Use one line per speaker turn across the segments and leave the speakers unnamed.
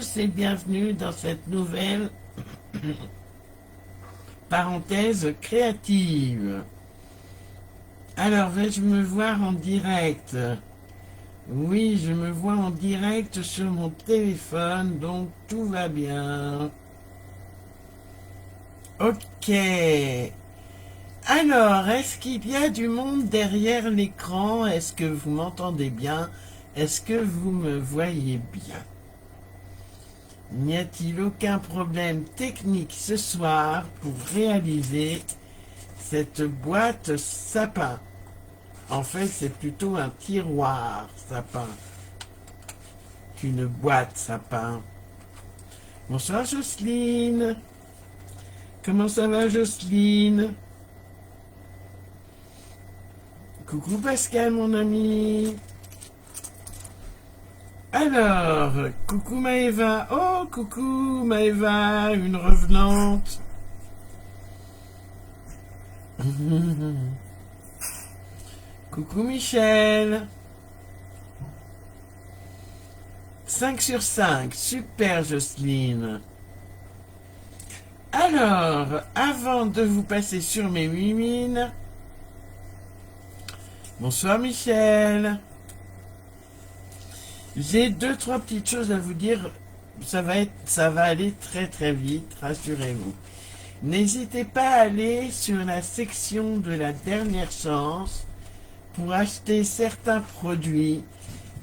tous et bienvenue dans cette nouvelle parenthèse créative. Alors, vais-je me voir en direct? Oui, je me vois en direct sur mon téléphone, donc tout va bien. Ok. Alors, est-ce qu'il y a du monde derrière l'écran? Est-ce que vous m'entendez bien? Est-ce que vous me voyez bien? N'y a-t-il aucun problème technique ce soir pour réaliser cette boîte sapin? En fait, c'est plutôt un tiroir sapin qu'une boîte sapin. Bonsoir Jocelyne. Comment ça va Jocelyne? Coucou Pascal mon ami. Alors, coucou Maëva. Oh, coucou Maëva, une revenante. Coucou Michel. 5 sur 5, super Jocelyne. Alors, avant de vous passer sur mes mimines, bonsoir Michel. J'ai deux, trois petites choses à vous dire. Ça va aller très très vite, rassurez-vous. N'hésitez pas à aller sur la section de la dernière chance pour acheter certains produits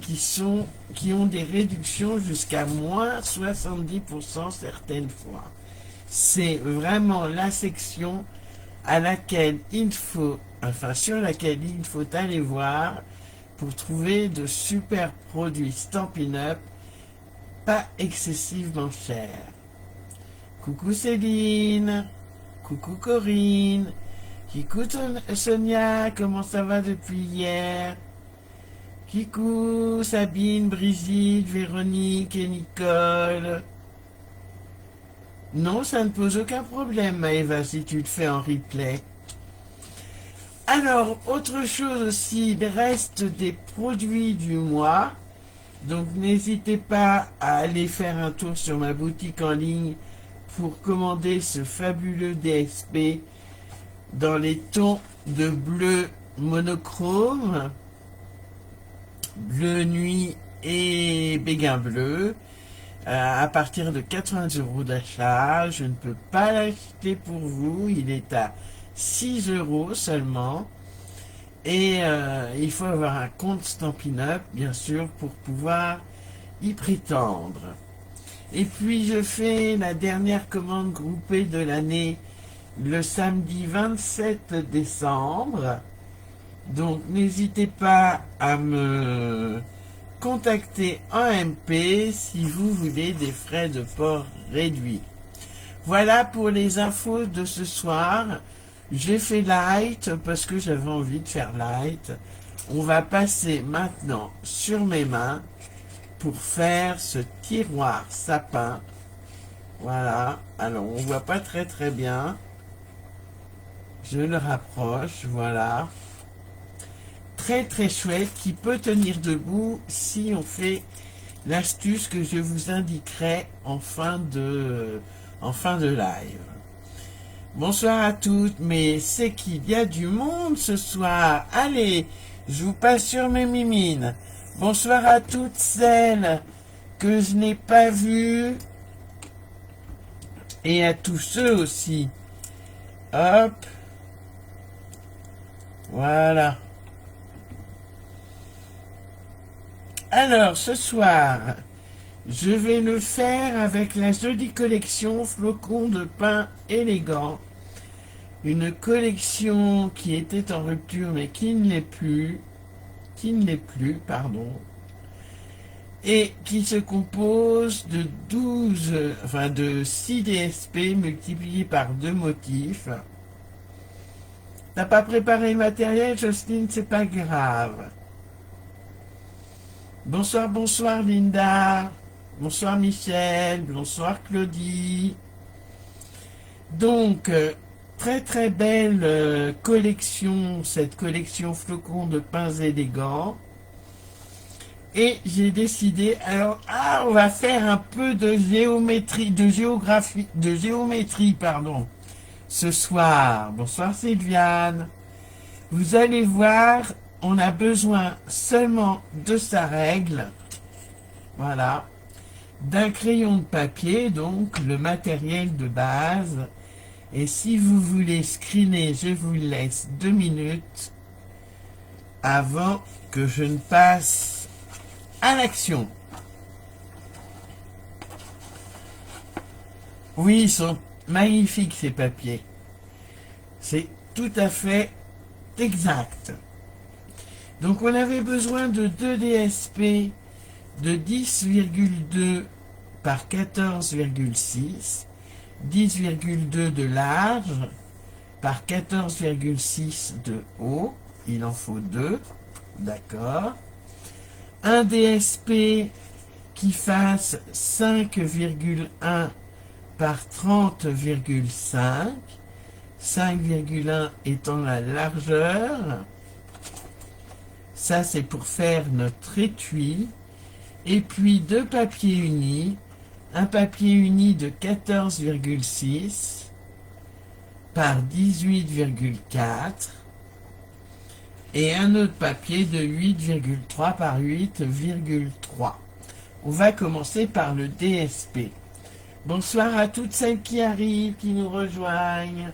qui ont des réductions jusqu'à moins 70% certaines fois. C'est vraiment la section sur laquelle il faut aller voir pour trouver de super produits Stampin' Up pas excessivement chers. Coucou Céline, coucou Corinne, coucou Sonia, comment ça va depuis hier? Coucou Sabine, Brigitte, Véronique et Nicole. Non, ça ne pose aucun problème, Maëva, si tu le fais en replay. Alors, autre chose aussi, il reste des produits du mois. Donc, n'hésitez pas à aller faire un tour sur ma boutique en ligne pour commander ce fabuleux DSP dans les tons de bleu monochrome, bleu nuit et béguin bleu. À partir de 80 € d'achat, je ne peux pas l'acheter pour vous, il est à 6 € seulement. Et il faut avoir un compte Stampin' Up, bien sûr, pour pouvoir y prétendre. Et puis je fais la dernière commande groupée de l'année le samedi 27 décembre. Donc n'hésitez pas à me contacter en MP si vous voulez des frais de port réduits. Voilà pour les infos de ce soir. J'ai fait light parce que j'avais envie de faire light. On va passer maintenant sur mes mains pour faire ce tiroir sapin. Voilà. Alors on voit pas très très bien. Je le rapproche. Voilà. Très très chouette qui peut tenir debout si on fait l'astuce que je vous indiquerai en fin de live. Bonsoir à toutes, mais c'est qu'il y a du monde ce soir. Allez, je vous passe sur mes mimines. Bonsoir à toutes celles que je n'ai pas vues et à tous ceux aussi. Hop. Voilà. Alors, ce soir, je vais le faire avec la jolie collection Flocons de pain élégant. Une collection qui était en rupture mais qui ne l'est plus, pardon, et qui se compose de 6 DSP multipliés par 2 motifs. T'as pas préparé le matériel, Jocelyne, c'est pas grave. Bonsoir, bonsoir Linda. Bonsoir Michel. Bonsoir Claudie. Donc, très très belle collection, cette collection Flocons de pains élégants. Et j'ai décidé, alors, on va faire un peu de géométrie, de géométrie, pardon, ce soir. Bonsoir Sylviane. Vous allez voir, on a besoin seulement de sa règle. Voilà. D'un crayon de papier, donc le matériel de base. Et si vous voulez screener, je vous laisse 2 minutes avant que je ne passe à l'action. Oui, ils sont magnifiques ces papiers. C'est tout à fait exact. Donc on avait besoin de 2 DSP de 10,2 par 14,6, 10,2 de large par 14,6 de haut. Il en faut 2, d'accord. Un DSP qui fasse 5,1 par 30,5, 5,1 étant la largeur. Ça, c'est pour faire notre étui. Et puis 2 papiers unis. Un papier uni de 14,6 par 18,4. Et un autre papier de 8,3 par 8,3. On va commencer par le DSP. Bonsoir à toutes celles qui arrivent, qui nous rejoignent.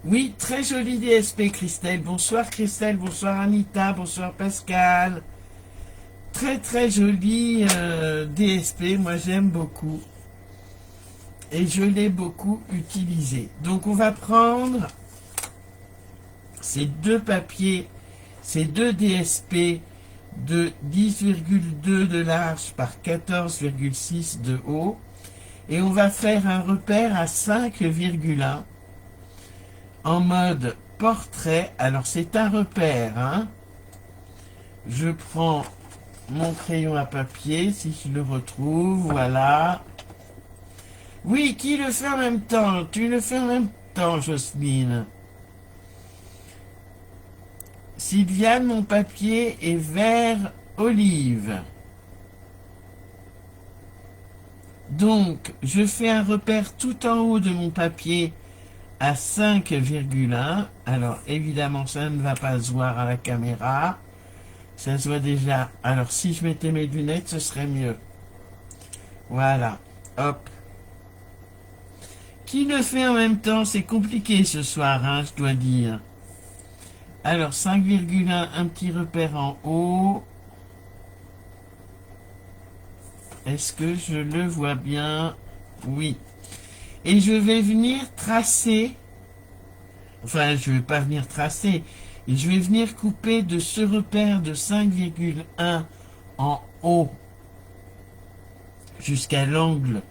Oui, très joli DSP, Christelle. Bonsoir Christelle, bonsoir Anita, bonsoir Pascal. Très très joli DSP, moi j'aime beaucoup. Et je l'ai beaucoup utilisé. Donc on va prendre ces 2 papiers, ces 2 DSP de 10,2 de large par 14,6 de haut. Et on va faire un repère à 5,1 en mode portrait. Alors c'est un repère, hein. Je prends mon crayon à papier, si je le retrouve, voilà. Oui, qui le fait en même temps? Tu le fais en même temps, Jocelyne. Sylviane, mon papier est vert olive. Donc, je fais un repère tout en haut de mon papier à 5,1. Alors, évidemment, ça ne va pas se voir à la caméra. Ça se voit déjà. Alors, si je mettais mes lunettes, ce serait mieux. Voilà. Hop. Qui le fait en même temps? C'est compliqué ce soir, hein, je dois dire. Alors, 5,1, un petit repère en haut. Est-ce que je le vois bien? Oui. Et je vais venir tracer. Enfin, je ne vais pas venir tracer. Et je vais venir couper de ce repère de 5,1 en haut jusqu'à l'angle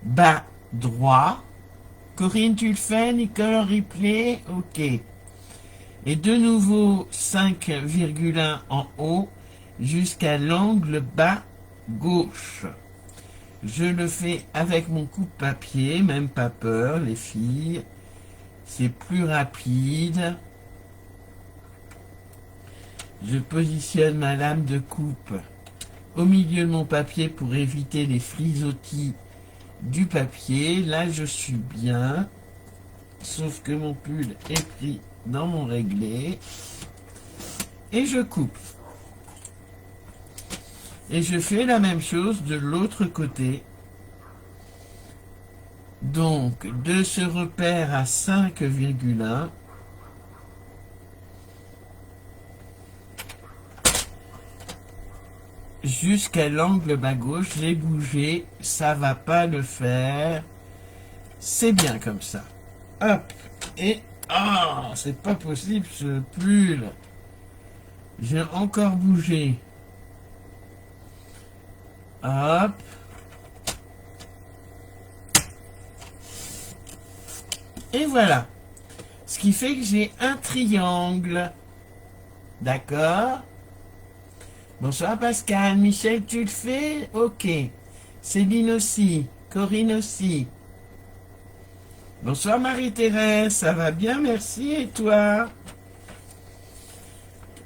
bas droit. Corinne, tu le fais? Nicole, replay? Ok. Et de nouveau 5,1 en haut jusqu'à l'angle bas gauche. Je le fais avec mon coupe-papier, même pas peur, les filles. C'est plus rapide. Je positionne ma lame de coupe au milieu de mon papier pour éviter les frisottis du papier. Là, je suis bien. Sauf que mon pull est pris dans mon réglé. Et je coupe. Et je fais la même chose de l'autre côté. Donc, de ce repère à 5,1, jusqu'à l'angle bas gauche, j'ai bougé, ça va pas le faire. C'est bien comme ça. Hop, et c'est pas possible ce pull. J'ai encore bougé. Hop. Et voilà. Ce qui fait que j'ai un triangle. D'accord? Bonsoir Pascal. Michel, tu le fais? Ok. Céline aussi. Corinne aussi. Bonsoir Marie-Thérèse, ça va bien, merci, et toi?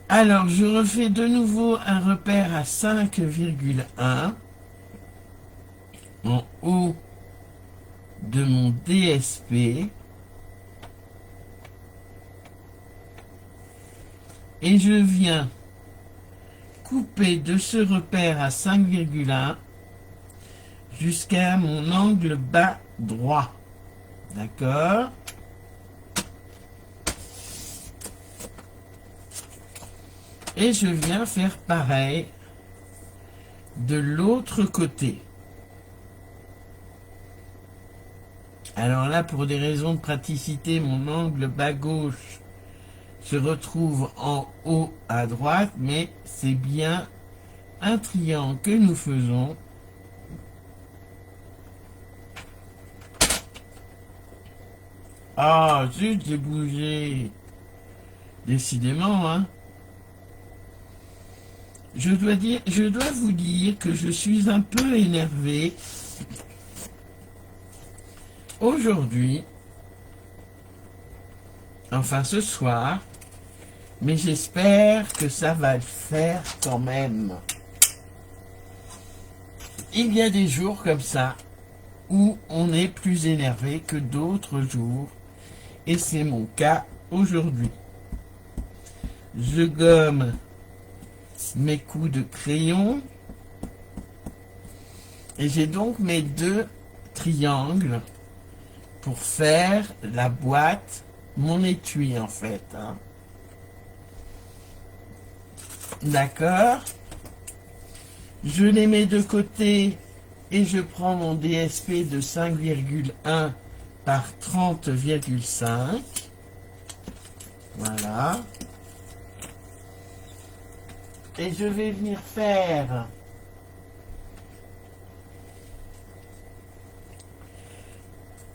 Alors, je refais de nouveau un repère à 5,1 en haut de mon DSP. Et je viens couper de ce repère à 5,1 jusqu'à mon angle bas droit. D'accord? Et je viens faire pareil de l'autre côté. Alors là, pour des raisons de praticité, mon angle bas gauche se retrouve en haut à droite, mais c'est bien un triangle que nous faisons. Ah, zut, j'ai bougé. Décidément, hein. Je dois vous dire que je suis un peu énervé aujourd'hui, enfin ce soir, mais j'espère que ça va le faire quand même. Il y a des jours comme ça où on est plus énervé que d'autres jours, et c'est mon cas aujourd'hui. Je gomme mes coups de crayon et j'ai donc mes deux triangles pour faire la boîte, mon étui en fait, hein. D'accord, je les mets de côté et je prends mon DSP de 5,1 par 30,5. Voilà. Et je vais venir faire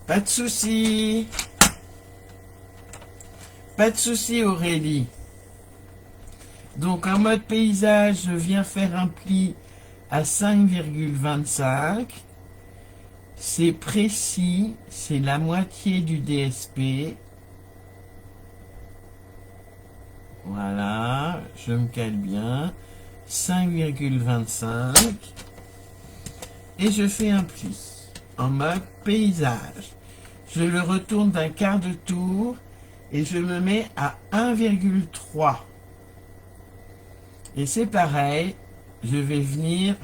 pas de souci. Pas de souci Aurélie. Donc en mode paysage, je viens faire un pli à 5,25. C'est précis, c'est la moitié du DSP. Voilà, je me cale bien. 5,25. Et je fais un pli en mode paysage. Je le retourne d'un quart de tour et je me mets à 1,3. Et c'est pareil, je vais venir,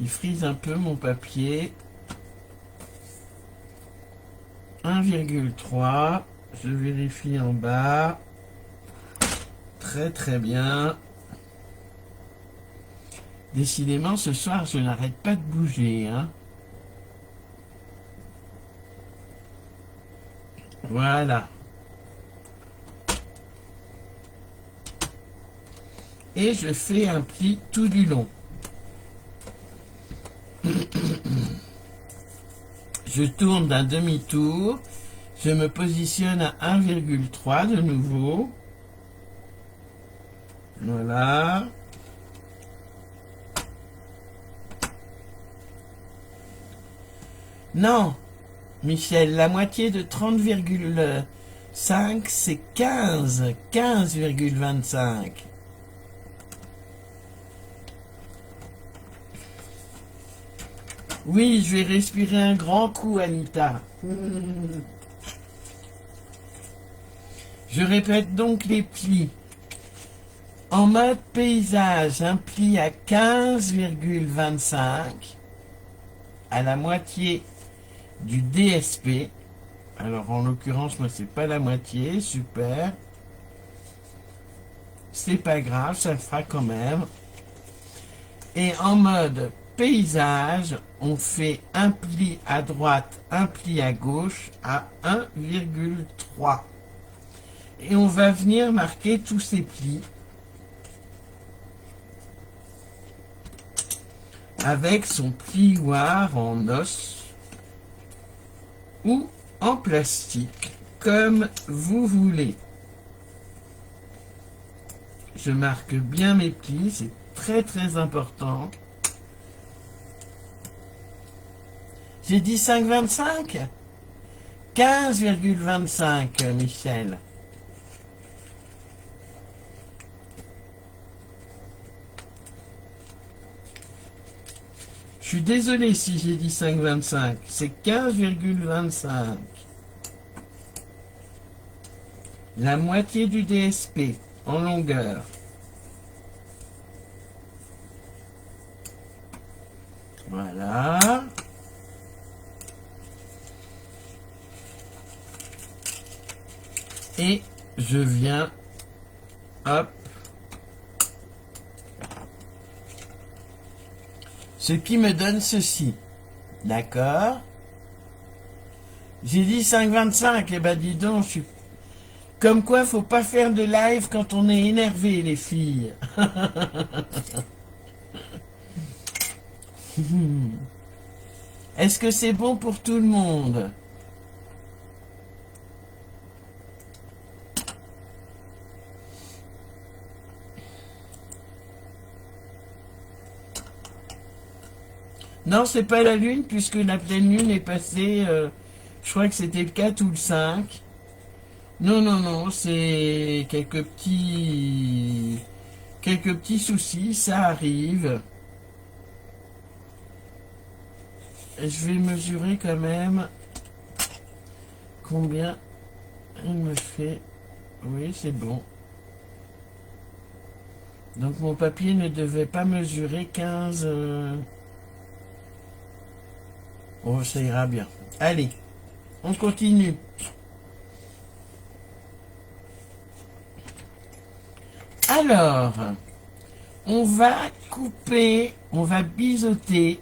il frise un peu mon papier, 1,3, je vérifie en bas, très très bien. Décidément, ce soir, je n'arrête pas de bouger, hein. Voilà. Et je fais un pli tout du long. Je tourne d'un demi-tour. Je me positionne à 1,3 de nouveau. Voilà. Non, Michel, la moitié de 30,5, c'est 15,25. Oui, je vais respirer un grand coup, Anita. Je répète donc les plis. En mode paysage, un pli à 15,25, à la moitié du DSP. Alors en l'occurrence, moi c'est pas la moitié, super. C'est pas grave, ça le fera quand même. Et en mode paysage, on fait un pli à droite, un pli à gauche à 1,3. Et on va venir marquer tous ces plis avec son plioir en os ou en plastique, comme vous voulez. Je marque bien mes plis, c'est très très important. J'ai dit 5,25 ? 15,25, Michel. Je suis désolé si j'ai dit 5,25. C'est 15,25. La moitié du DSP en longueur. Voilà. Et je viens, hop, ce qui me donne ceci. D'accord? J'ai dit 5,25, et ben dis donc, je suis... Comme quoi, faut pas faire de live quand on est énervé, les filles. Est-ce que c'est bon pour tout le monde? Non, c'est pas la lune, puisque la pleine lune est passée, je crois que c'était le 4 ou le 5. Non, non, non, c'est quelques petits soucis, ça arrive. Je vais mesurer quand même combien il me fait. Oui, c'est bon. Donc mon papier ne devait pas mesurer 15... Oh, ça ira bien. Allez, on continue. Alors, on va couper, on va biseauter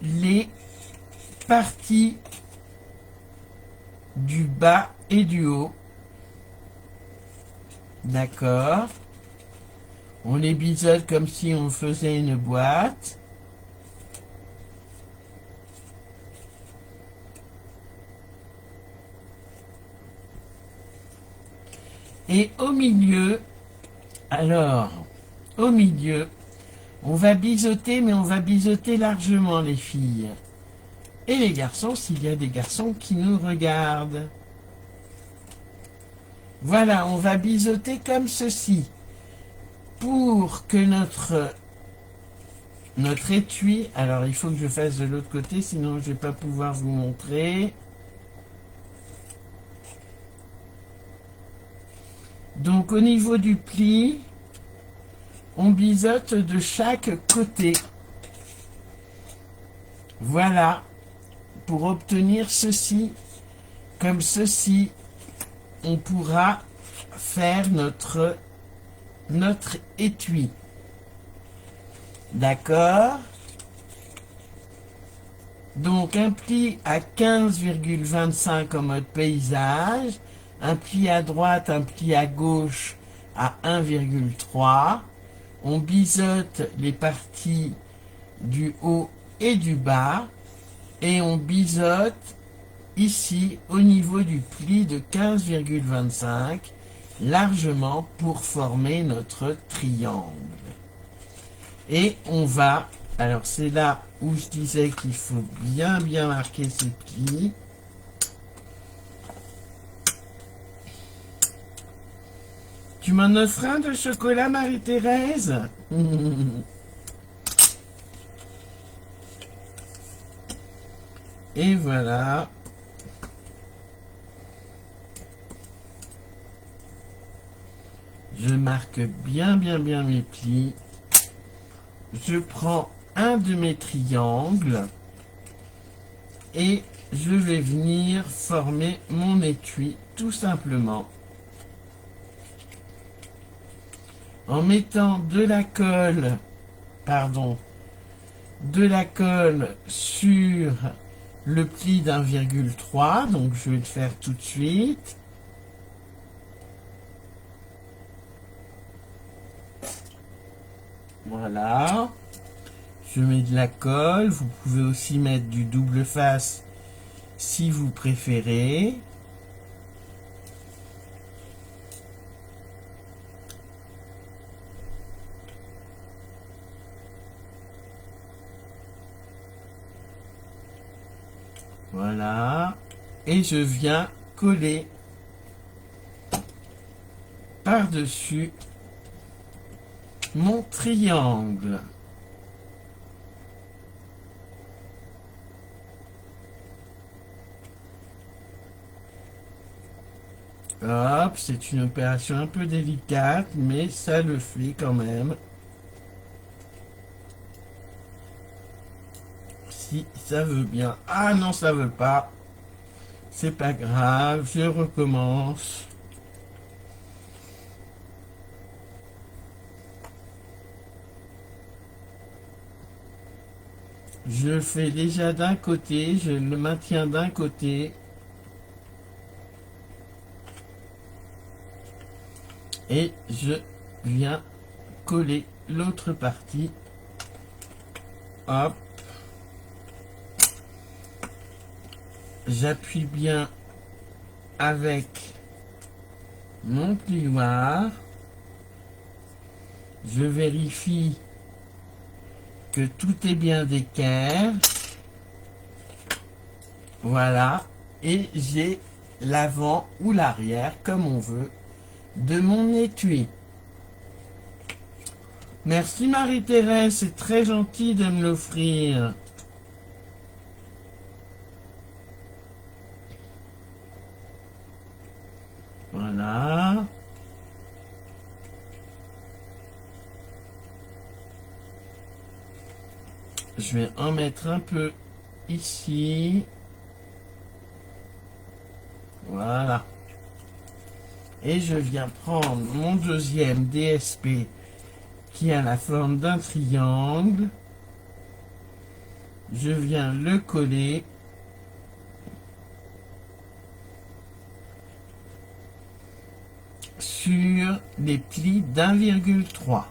les parties du bas et du haut. D'accord. On les biseaute comme si on faisait une boîte. Et au milieu, alors, au milieu, on va biseauter, mais on va biseauter largement les filles. Et les garçons, s'il y a des garçons qui nous regardent. Voilà, on va biseauter comme ceci. Pour que notre étui, alors il faut que je fasse de l'autre côté, sinon je ne vais pas pouvoir vous montrer. Donc au niveau du pli, on biseaute de chaque côté. Voilà, pour obtenir ceci, comme ceci, on pourra faire notre étui. D'accord? Donc un pli à 15,25 en mode paysage, un pli à droite, un pli à gauche à 1,3. On biseaute les parties du haut et du bas et on biseaute ici au niveau du pli de 15,25 largement pour former notre triangle. Et on va, alors c'est là où je disais qu'il faut bien marquer ces plis. Tu m'en offres un de chocolat, Marie-Thérèse? Et voilà. Je marque bien mes plis. Je prends un de mes triangles et je vais venir former mon étui tout simplement en mettant de la colle, sur le pli d'1,3, donc je vais le faire tout de suite. Voilà. Je mets de la colle. Vous pouvez aussi mettre du double face si vous préférez. Voilà. Et je viens coller par-dessus mon triangle. Hop, c'est une opération un peu délicate, mais ça le fait quand même. Si ça veut bien. Ah non, ça veut pas. C'est pas grave, je recommence. Je le fais déjà d'un côté, je le maintiens d'un côté. Et je viens coller l'autre partie. Hop. J'appuie bien avec mon plioir. Je vérifie que tout est bien d'équerre. Voilà. Et j'ai l'avant ou l'arrière, comme on veut, de mon étui. Merci Marie-Thérèse, c'est très gentil de me l'offrir. Voilà. Je vais en mettre un peu ici. Voilà. Et je viens prendre mon deuxième DSP qui a la forme d'un triangle. Je viens le coller. Sur les plis d'1,3.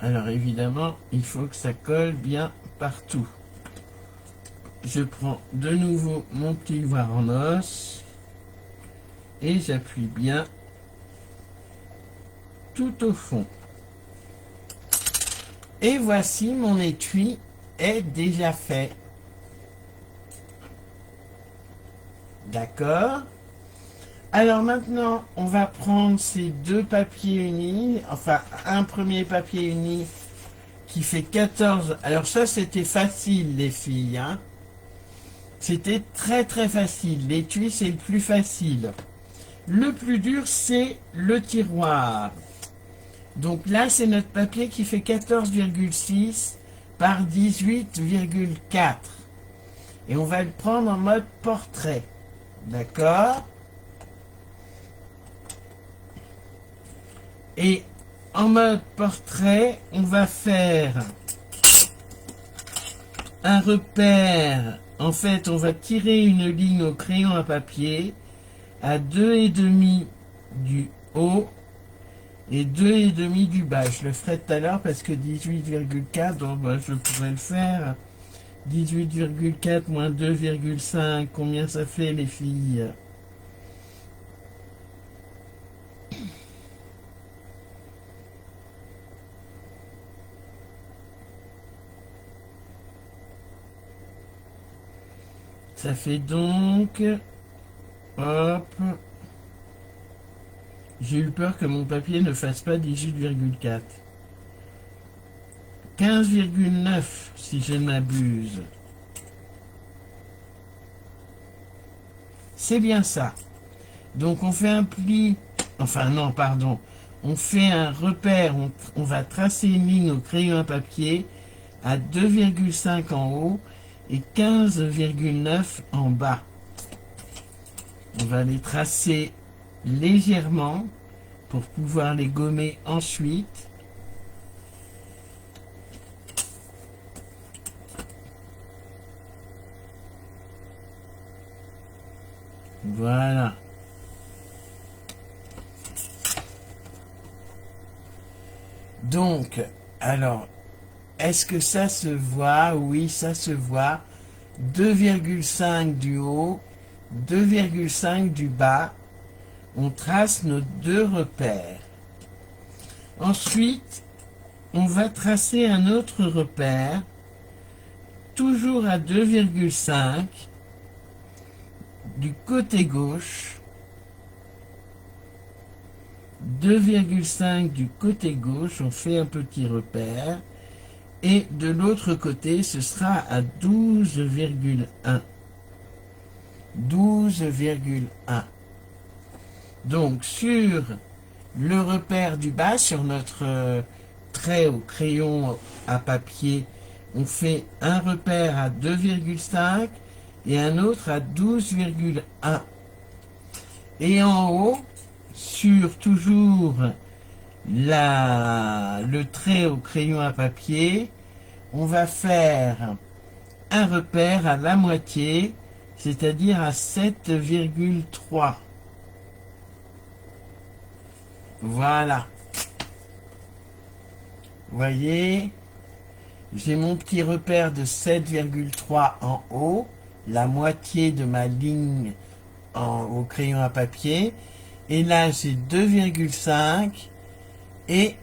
Alors évidemment, il faut que ça colle bien partout. Je prends de nouveau mon plioir en os et j'appuie bien tout au fond. Et voici mon étui est déjà fait. D'accord? Alors maintenant, on va prendre ces deux papiers unis, enfin un premier papier uni qui fait 14. Alors ça, c'était facile, les filles, hein. C'était très très facile. L'étui, c'est le plus facile. Le plus dur, c'est le tiroir. Donc là, c'est notre papier qui fait 14,6 par 18,4. Et on va le prendre en mode portrait. D'accord? Et en mode portrait, on va faire un repère. En fait, on va tirer une ligne au crayon à papier à 2,5 du haut et 2,5 du bas. Je le ferai tout à l'heure parce que 18,4, donc je pourrais le faire. 18,4 moins 2,5, combien ça fait les filles? Ça fait donc, hop, j'ai eu peur que mon papier ne fasse pas 18,4. 15,9 si je ne m'abuse. C'est bien ça. Donc on fait un pli, enfin non, pardon, on fait un repère, on va tracer une ligne au crayon à papier à 2,5 en haut et 15,9 en bas. On va les tracer légèrement pour pouvoir les gommer ensuite. Voilà. Donc, alors, est-ce que ça se voit? Oui, ça se voit. 2,5 du haut, 2,5 du bas. On trace nos deux repères. Ensuite, on va tracer un autre repère, toujours à 2,5 du côté gauche, 2,5 du côté gauche, on fait un petit repère, et de l'autre côté, ce sera à 12,1. 12,1. Donc, sur le repère du bas, sur notre trait au crayon à papier, on fait un repère à 2,5 et un autre à 12,1. Et en haut, sur toujours le trait au crayon à papier, on va faire un repère à la moitié, c'est-à-dire à 7,3. Voilà. Vous voyez, j'ai mon petit repère de 7,3 en haut, la moitié de ma ligne au crayon à papier. Et là, j'ai 2,5 et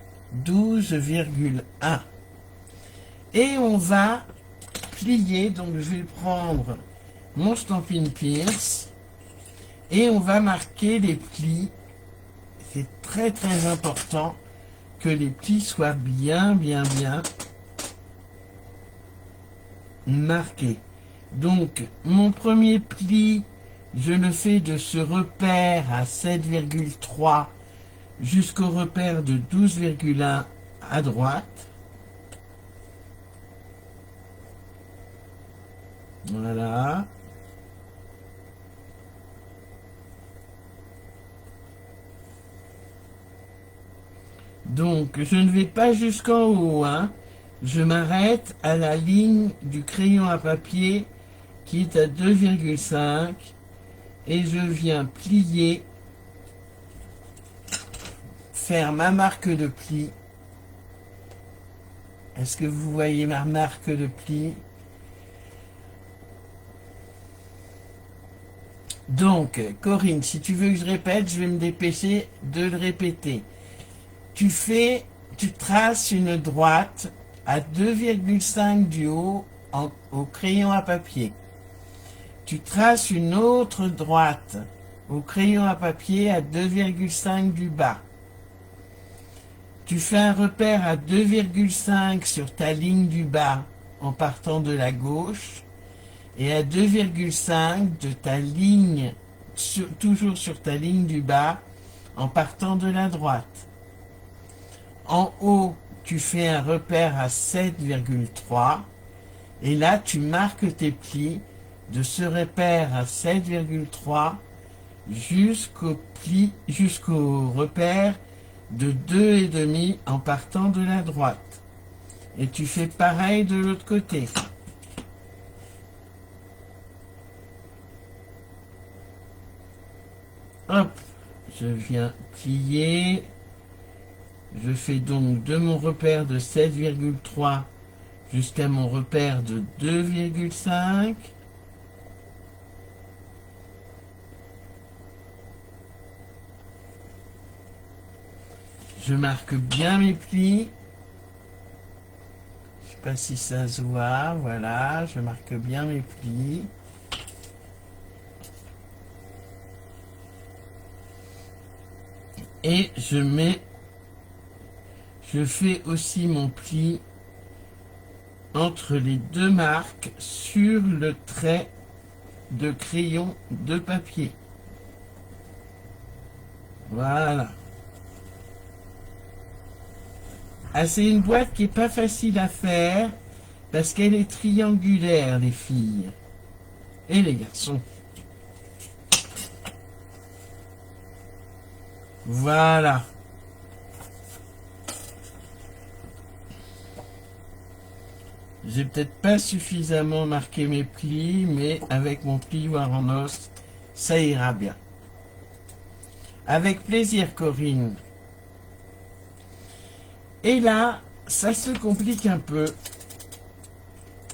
12,1. Et on va plier, donc je vais prendre mon Stampin' Pierce et on va marquer les plis. C'est très très important que les plis soient bien marqués. Donc mon premier pli, je le fais de ce repère à 7,3 jusqu'au repère de 12,1 à droite. Voilà. Donc, je ne vais pas jusqu'en haut, hein. Je m'arrête à la ligne du crayon à papier qui est à 2,5 et je viens plier, faire ma marque de pli. Est-ce que vous voyez ma marque de pli? Donc, Corinne, si tu veux que je répète, je vais me dépêcher de le répéter. Tu traces une droite à 2,5 du haut au crayon à papier. Tu traces une autre droite au crayon à papier à 2,5 du bas. Tu fais un repère à 2,5 sur ta ligne du bas en partant de la gauche et à 2,5 de ta ligne, toujours sur ta ligne du bas en partant de la droite. En haut, tu fais un repère à 7,3 et là, tu marques tes plis de ce repère à 7,3 jusqu'au repère de 2,5 en partant de la droite. Et tu fais pareil de l'autre côté. Hop, je viens plier. Je fais donc de mon repère de 7,3 jusqu'à mon repère de 2,5. Je marque bien mes plis. Je ne sais pas si ça se voit. Voilà, je marque bien mes plis. Et je fais aussi mon pli entre les deux marques sur le trait de crayon de papier. Voilà. Ah, c'est une boîte qui n'est pas facile à faire parce qu'elle est triangulaire, les filles et les garçons. Voilà. J'ai peut-être pas suffisamment marqué mes plis, mais avec mon plioir en os, ça ira bien. Avec plaisir, Corinne. Et là, ça se complique un peu.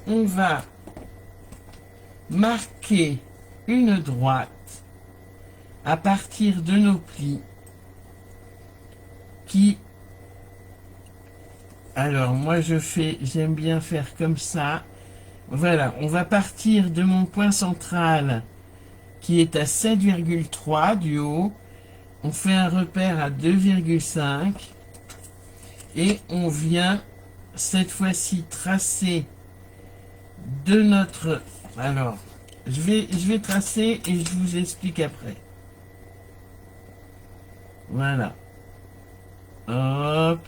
On va marquer une droite à partir de nos plis qui Alors, moi, j'aime bien faire comme ça. Voilà, on va partir de mon point central qui est à 7,3 du haut. On fait un repère à 2,5 et on vient cette fois-ci tracer de notre... Alors, je vais tracer et je vous explique après. Voilà. Hop.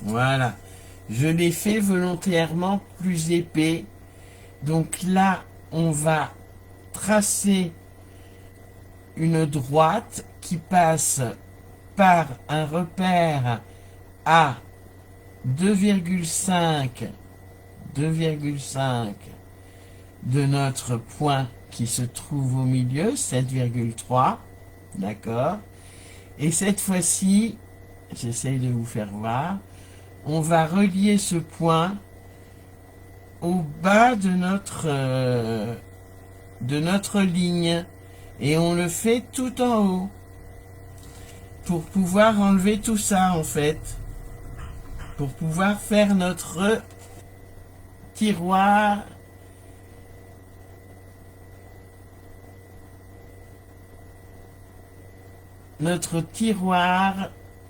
Voilà. Je l'ai fait volontairement plus épais. Donc là, on va tracer une droite qui passe par un repère à 2,5 de notre point qui se trouve au milieu, 7,3, d'accord? Et cette fois-ci, j'essaye de vous faire voir, on va relier ce point au bas de notre ligne et on le fait tout en haut pour pouvoir enlever tout ça en fait, pour pouvoir faire notre tiroir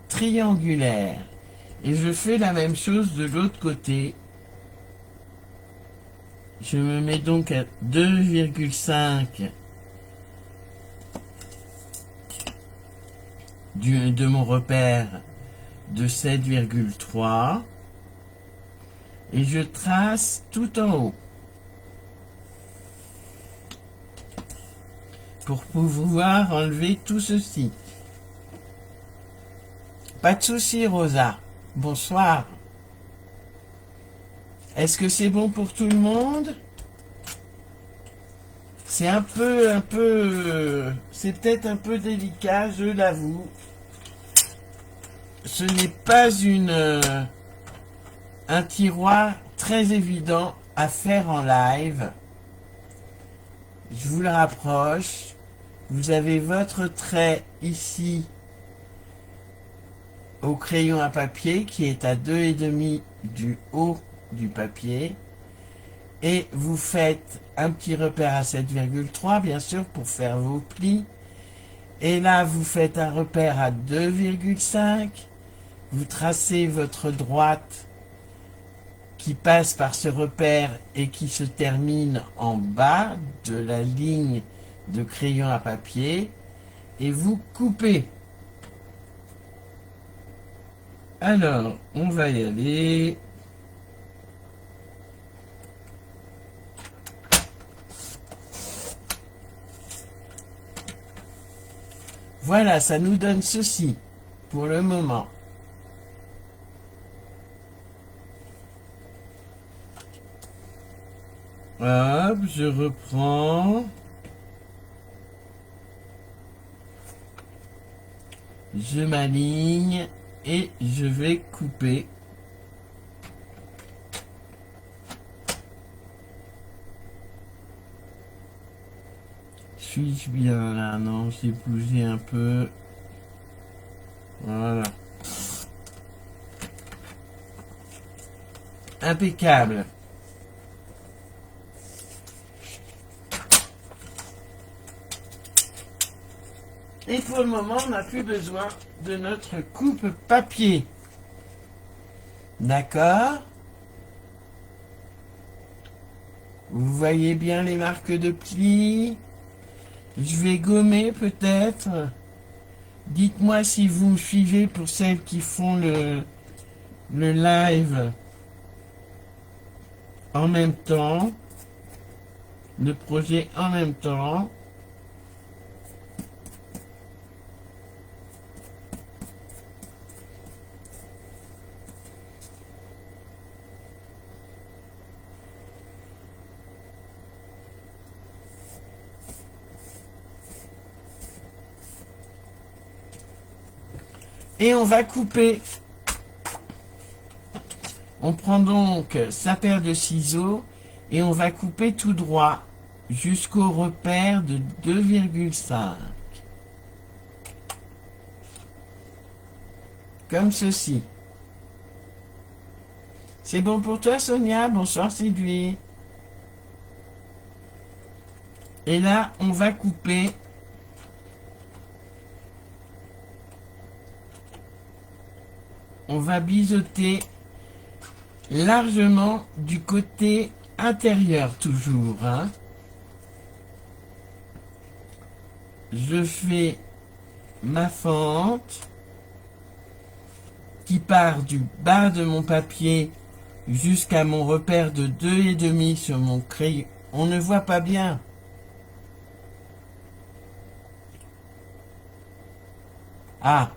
triangulaire. Et je fais la même chose de l'autre côté. Je me mets donc à 2,5 de mon repère de 7,3 et je trace tout en haut pour pouvoir enlever tout ceci. Pas de souci, Rosa. Bonsoir. Est-ce que c'est bon pour tout le monde? C'est c'est peut-être un peu délicat, je l'avoue. Ce n'est pas un tiroir très évident à faire en live. Je vous le rapproche. Vous avez votre trait ici au crayon à papier qui est à 2,5 du haut du papier. Et vous faites un petit repère à 7,3 bien sûr pour faire vos plis. Et là vous faites un repère à 2,5. Vous tracez votre droite qui passe par ce repère et qui se termine en bas de la ligne de crayon à papier et vous coupez. Alors, on va y aller. Voilà, ça nous donne ceci pour le moment. Hop, je reprends. Je m'aligne et je vais couper. Suis-je bien là? Non, j'ai bougé un peu. Voilà. Impeccable. Et pour le moment, on n'a plus besoin de notre coupe papier. D'accord? Vous voyez bien les marques de plis. Je vais gommer peut-être. Dites-moi si vous me suivez pour celles qui font le live en même temps. Le projet en même temps. Et on va couper. On prend donc sa paire de ciseaux et on va couper tout droit jusqu'au repère de 2,5. Comme ceci. C'est bon pour toi, Sonia? Bonsoir, Sylvie. Et là, on va couper. On va biseauter largement du côté intérieur, toujours. Hein. Je fais ma fente qui part du bas de mon papier jusqu'à mon repère de 2,5 sur mon crayon. On ne voit pas bien. Ah.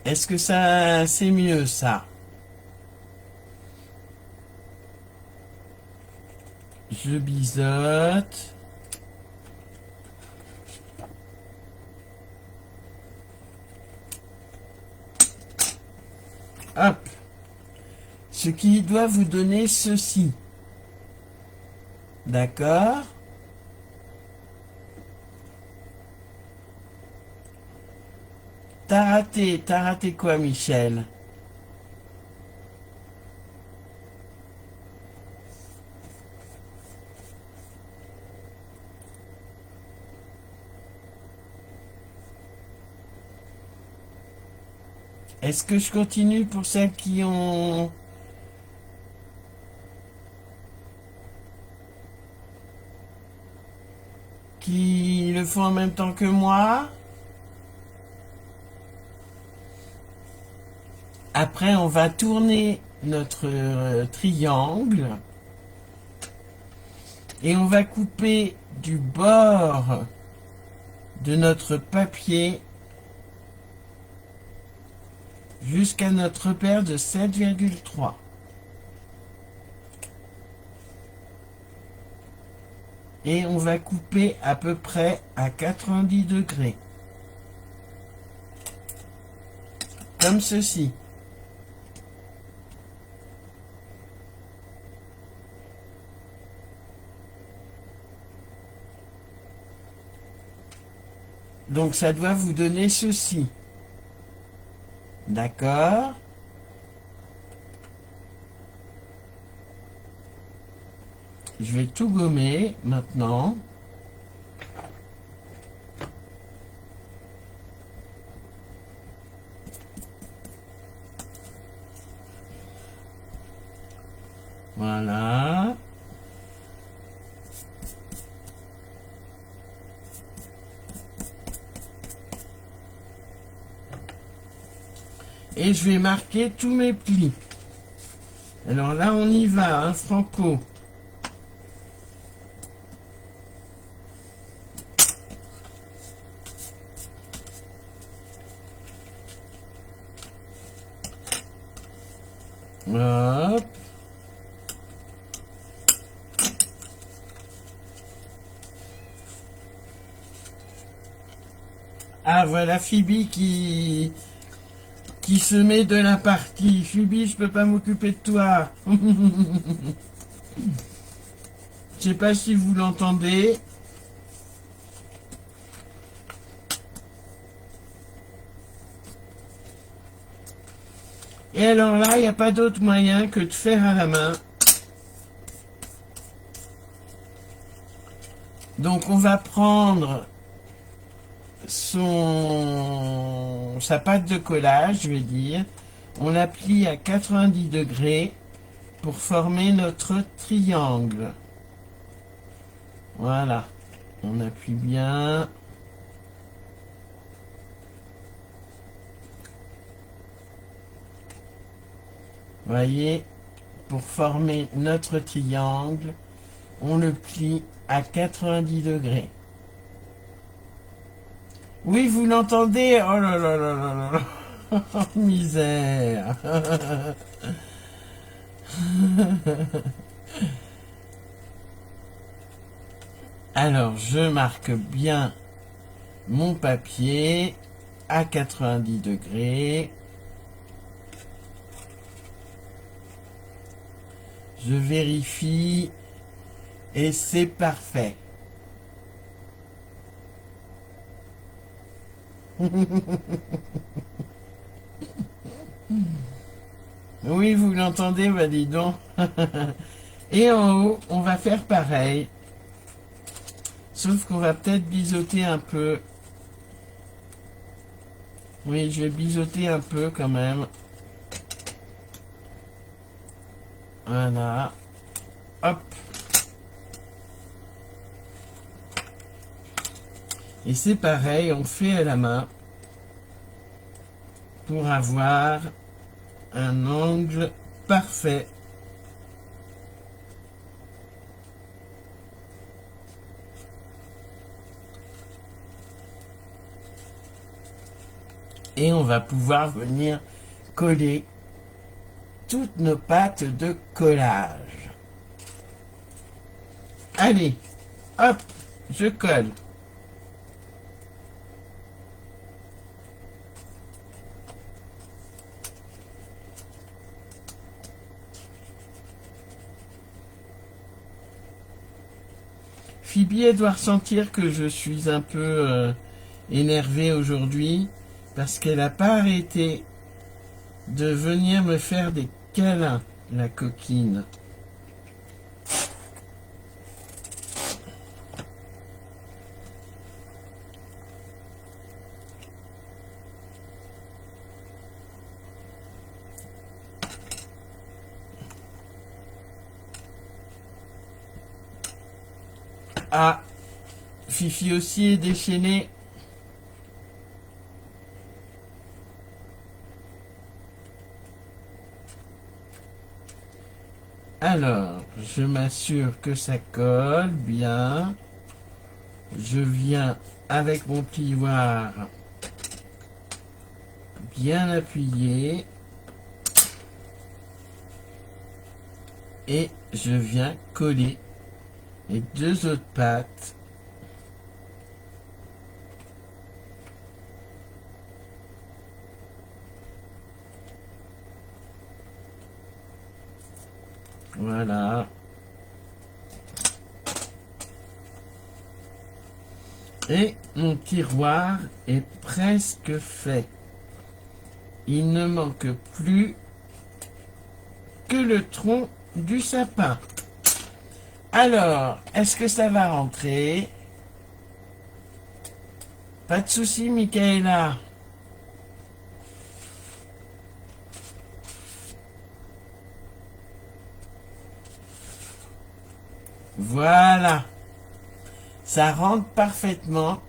Est-ce que ça, c'est mieux ça? Je biseaute. Hop. Ce qui doit vous donner ceci. D'accord? T'as raté quoi, Michel? Est-ce que je continue pour celles qui ont... qui le font en même temps que moi? Après, on va tourner notre triangle et on va couper du bord de notre papier jusqu'à notre repère de 7,3. Et on va couper à peu près à 90 degrés. Comme ceci. Donc ça doit vous donner ceci. D'accord? Je vais tout gommer maintenant. Voilà. Et je vais marquer tous mes plis. Alors là, on y va, hein, Franco. Hop. Ah, voilà Phoebe qui se met de la partie. Phoebe, je peux pas m'occuper de toi. Je sais pas si vous l'entendez. Et alors là, il n'y a pas d'autre moyen que de faire à la main. Donc on va prendre sa pâte de collage, je vais dire. On la plie à 90 degrés pour former notre triangle. Voilà. On appuie bien. Voyez, pour former notre triangle, on le plie à 90 degrés. Oui, vous l'entendez? Oh là là là là là là. Oh, misère. Alors, je marque bien mon papier à 90 degrés. Je vérifie Et c'est parfait. Oui, vous l'entendez, bah dis donc. Et en haut, on va faire pareil. Sauf qu'on va peut-être biseauter un peu. Oui, je vais biseauter un peu quand même. Voilà. Hop. Et c'est pareil, on fait à la main pour avoir un angle parfait. Et on va pouvoir venir coller toutes nos pâtes de collage. Allez, hop, je colle. Phoebe, elle doit ressentir que je suis un peu énervé aujourd'hui parce qu'elle n'a pas arrêté de venir me faire des câlins, la coquine. Ah, Fifi aussi est déchaînée. Alors, je m'assure que ça colle bien. Je viens avec mon plioir bien appuyé. Et je viens coller les deux autres pattes. Voilà. Et mon tiroir est presque fait. Il ne manque plus que le tronc du sapin. Alors, est-ce que ça va rentrer? Pas de souci, Michaela. Voilà. Ça rentre parfaitement.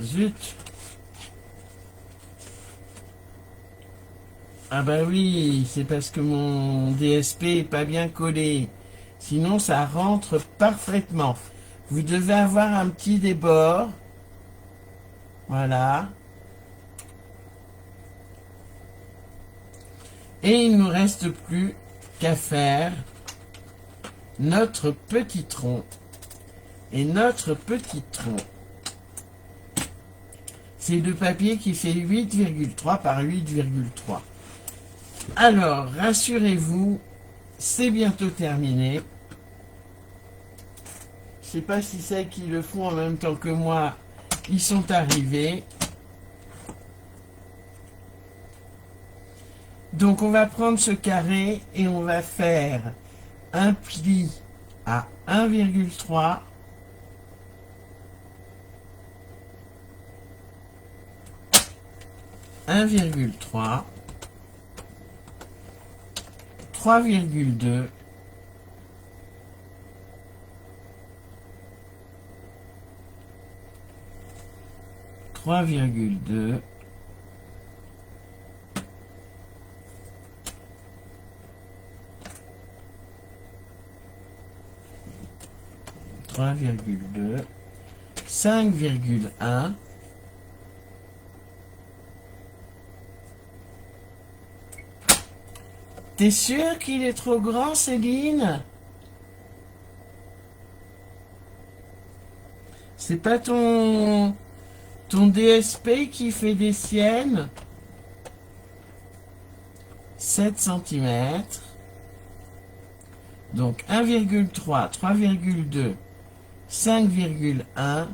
Zut. Ah bah oui, c'est parce que mon DSP est pas bien collé. Sinon, ça rentre parfaitement. Vous devez avoir un petit débord. Voilà. Et il ne nous reste plus qu'à faire notre petit tronc. Et notre petit tronc, c'est le papier qui fait 8,3 par 8,3. Alors, rassurez-vous, c'est bientôt terminé. Je ne sais pas si celles qui le font en même temps que moi, ils sont arrivés. Donc on va prendre ce carré et on va faire un pli à 1,3. « 1,3 » 3,2 3,2 3,2 5,1 T'es sûr qu'il est trop grand, Céline? C'est pas ton DSP qui fait des siennes? 7 cm. Donc 1,3, 3,2, 5,1,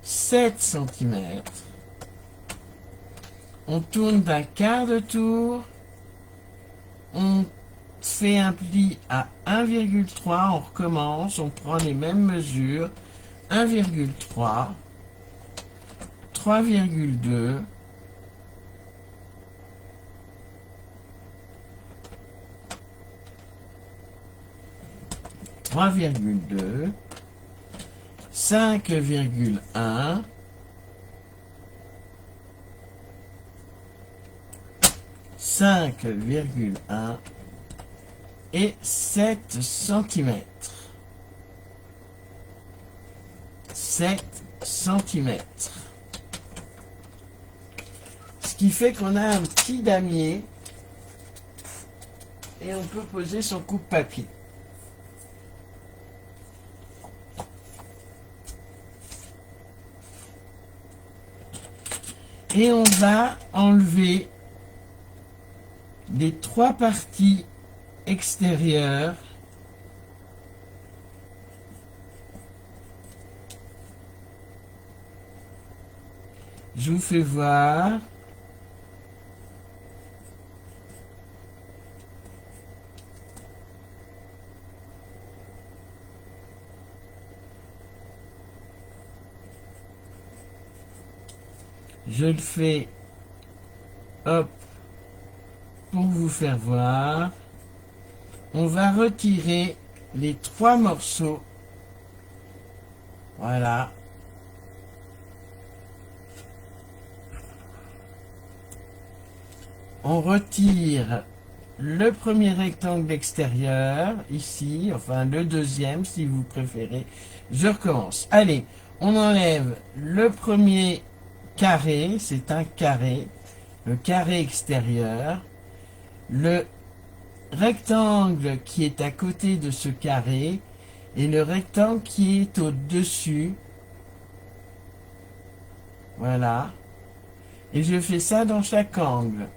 7 cm. On tourne d'un quart de tour. On fait un pli à 1,3. On recommence. On prend les mêmes mesures. 1,3, 3,2, 3,2, 5,1, 5,1 et 7 cm. 7 cm. Ce qui fait qu'on a un petit damier et on peut poser son coupe-papier. Et on va enlever les 3 parties extérieures je vous fais voir. Je le fais, hop, pour vous faire voir. On va retirer les 3 morceaux. Voilà. On retire le premier rectangle extérieur, ici, enfin le deuxième si vous préférez. Je recommence. Allez, on enlève le premier carré, c'est un carré, le carré extérieur, le rectangle qui est à côté de ce carré et le rectangle qui est au-dessus. Voilà. Et je fais ça dans chaque angle.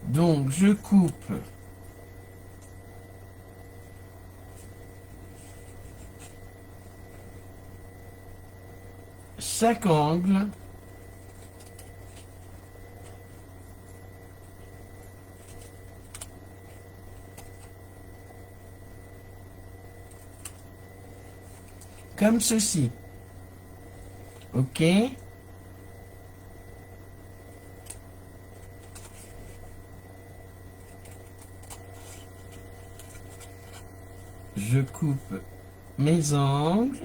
Donc, je coupe chaque angle. Comme ceci. OK? Je coupe mes angles,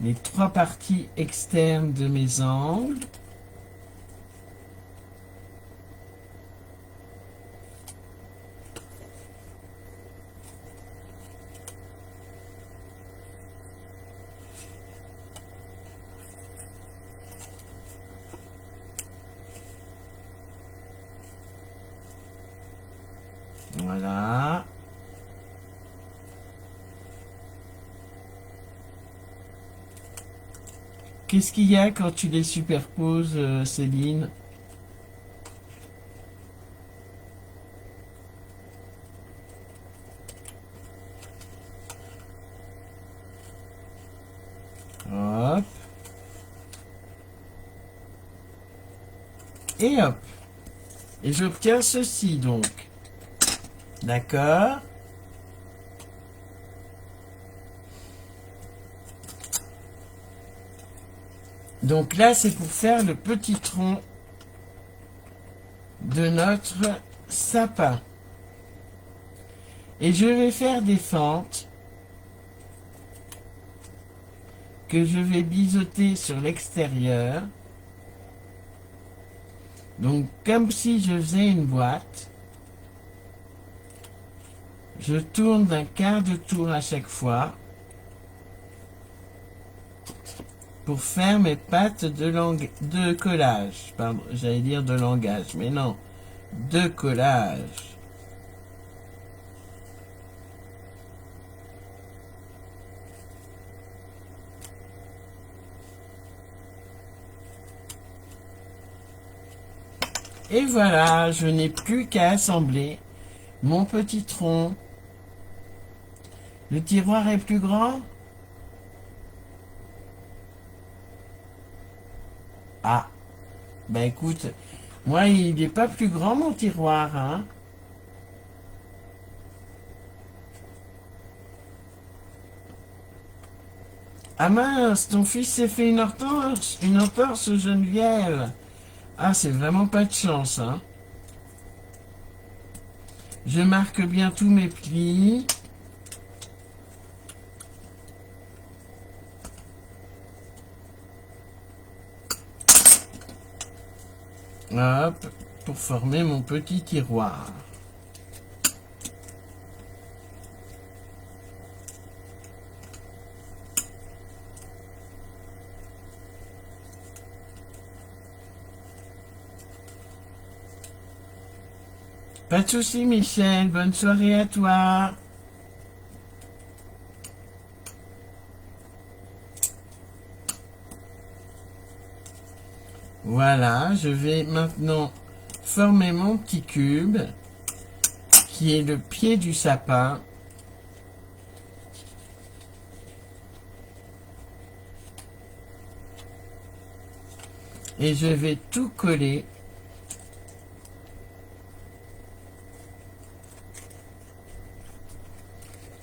les 3 parties externes de mes angles. Voilà. Qu'est-ce qu'il y a quand tu les superposes, Céline? Hop. Et hop. Et j'obtiens ceci, donc. D'accord? Donc là, c'est pour faire le petit tronc de notre sapin. Et je vais faire des fentes que je vais biseauter sur l'extérieur. Donc, comme si je faisais une boîte. Je tourne d'un quart de tour à chaque fois pour faire mes pattes de collage. Pardon, j'allais dire de langage, mais non, de collage. Et voilà, je n'ai plus qu'à assembler mon petit tronc. Le tiroir est plus grand? Ah, ben écoute, moi il n'est pas plus grand mon tiroir, hein. Ah mince, ton fils s'est fait une entorse, Geneviève. Ah, c'est vraiment pas de chance, hein. Je marque bien tous mes plis. Hop, pour former mon petit tiroir. Pas de soucis, Michel. Bonne soirée à toi. Voilà, je vais maintenant former mon petit cube qui est le pied du sapin. Et je vais tout coller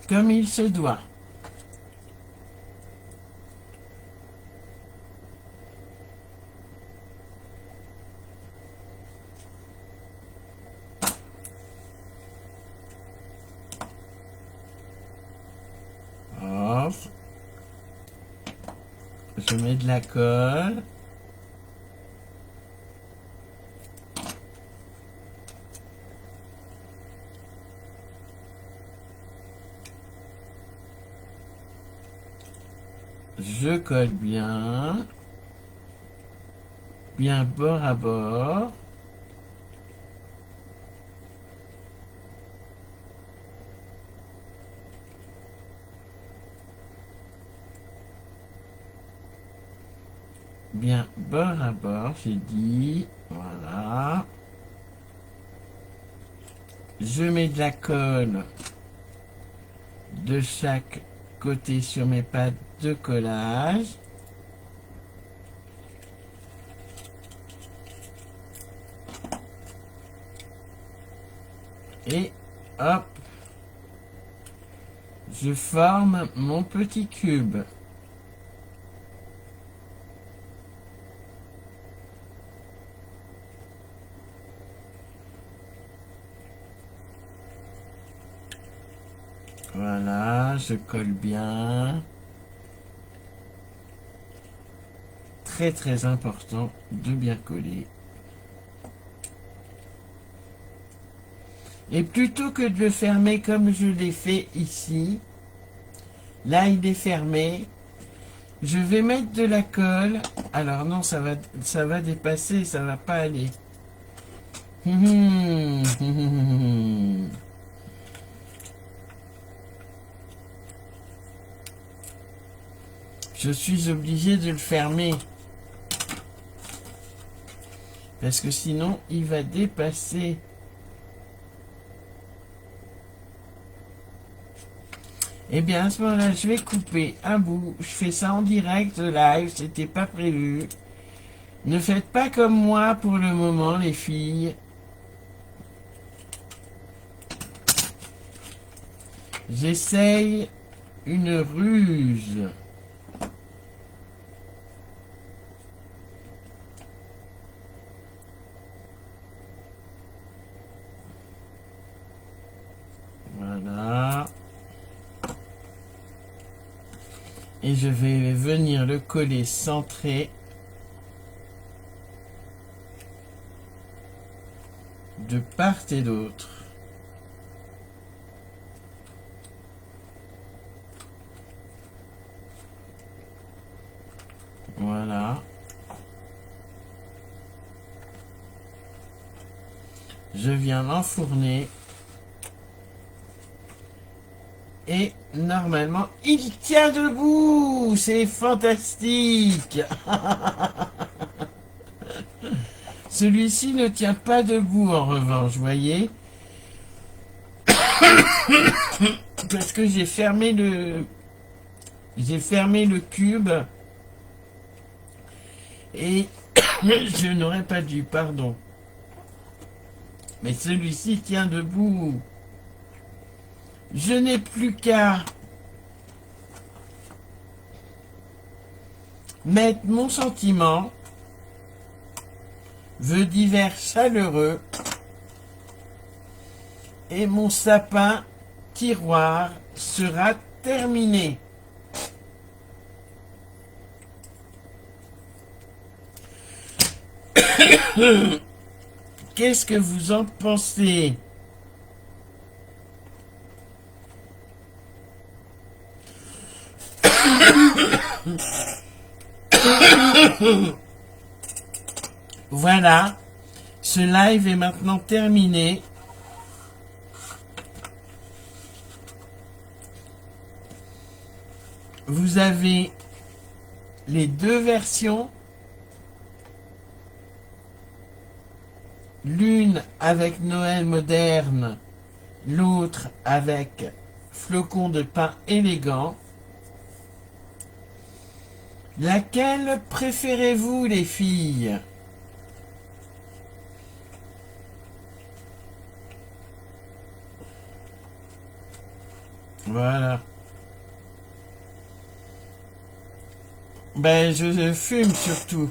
comme il se doit. Hop. Je mets de la colle. Je colle bien bord à bord. Bien bord à bord, j'ai dit. Voilà. Je mets de la colle de chaque côté sur mes pattes de collage. Et hop, je forme mon petit cube. Voilà, je colle bien. Très très important de bien coller. Et plutôt que de le fermer comme je l'ai fait ici, là il est fermé, je vais mettre de la colle. Alors non, ça va dépasser, ça va pas aller. Je suis obligé de le fermer. Parce que sinon, il va dépasser. Eh bien, à ce moment-là, je vais couper un bout. Je fais ça en direct live, c'était pas prévu. Ne faites pas comme moi pour le moment, les filles. J'essaye une ruse. Voilà. Et je vais venir le coller centré de part et d'autre. Voilà. Je viens l'enfourner. Et normalement, il tient debout. C'est fantastique. Celui-ci ne tient pas debout en revanche, vous voyez. Parce que j'ai fermé le cube et je n'aurais pas dû, pardon. Mais celui-ci tient debout. Je n'ai plus qu'à mettre mon sentiment, vœux divers chaleureux, et mon sapin tiroir sera terminé. Qu'est-ce que vous en pensez? Voilà, ce live est maintenant terminé. Vous avez les deux versions. L'une avec Noël moderne, l'autre avec flocons de pain élégant. Laquelle préférez-vous, les filles? Voilà. Ben, je fume surtout.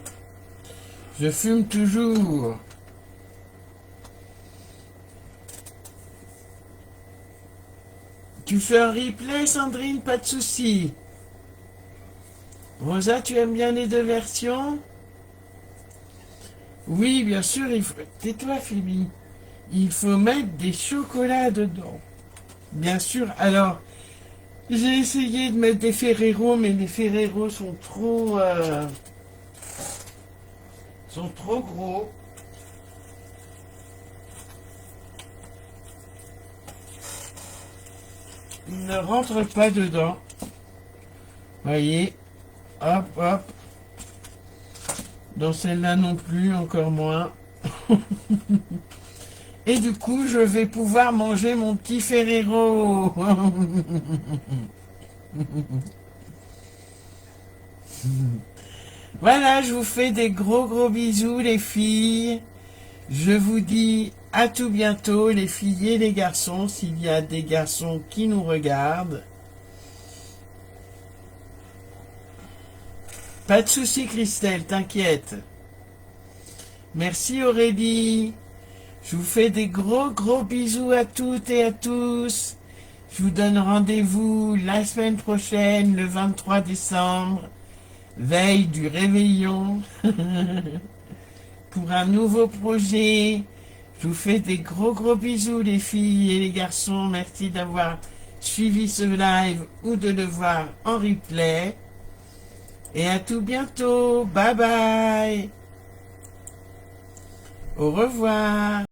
Je fume toujours. Tu fais un replay, Sandrine, pas de souci. Rosa, tu aimes bien les deux versions? Oui, bien sûr, il faut... Tais-toi, Phoebe. Il faut mettre des chocolats dedans. Bien sûr, alors, j'ai essayé de mettre des Ferrero, mais les Ferrero sont trop gros. Ils ne rentrent pas dedans. Voyez, hop, hop. Dans celle-là non plus, encore moins. Et du coup, je vais pouvoir manger mon petit Ferrero. Voilà, je vous fais des gros bisous, les filles. Je vous dis à tout bientôt, les filles et les garçons, s'il y a des garçons qui nous regardent. Pas de souci, Christelle, t'inquiète. Merci, Aurélie. Je vous fais des gros bisous à toutes et à tous. Je vous donne rendez-vous la semaine prochaine, le 23 décembre, veille du réveillon, pour un nouveau projet. Je vous fais des gros bisous, les filles et les garçons. Merci d'avoir suivi ce live ou de le voir en replay. Et à tout bientôt. Bye bye. Au revoir.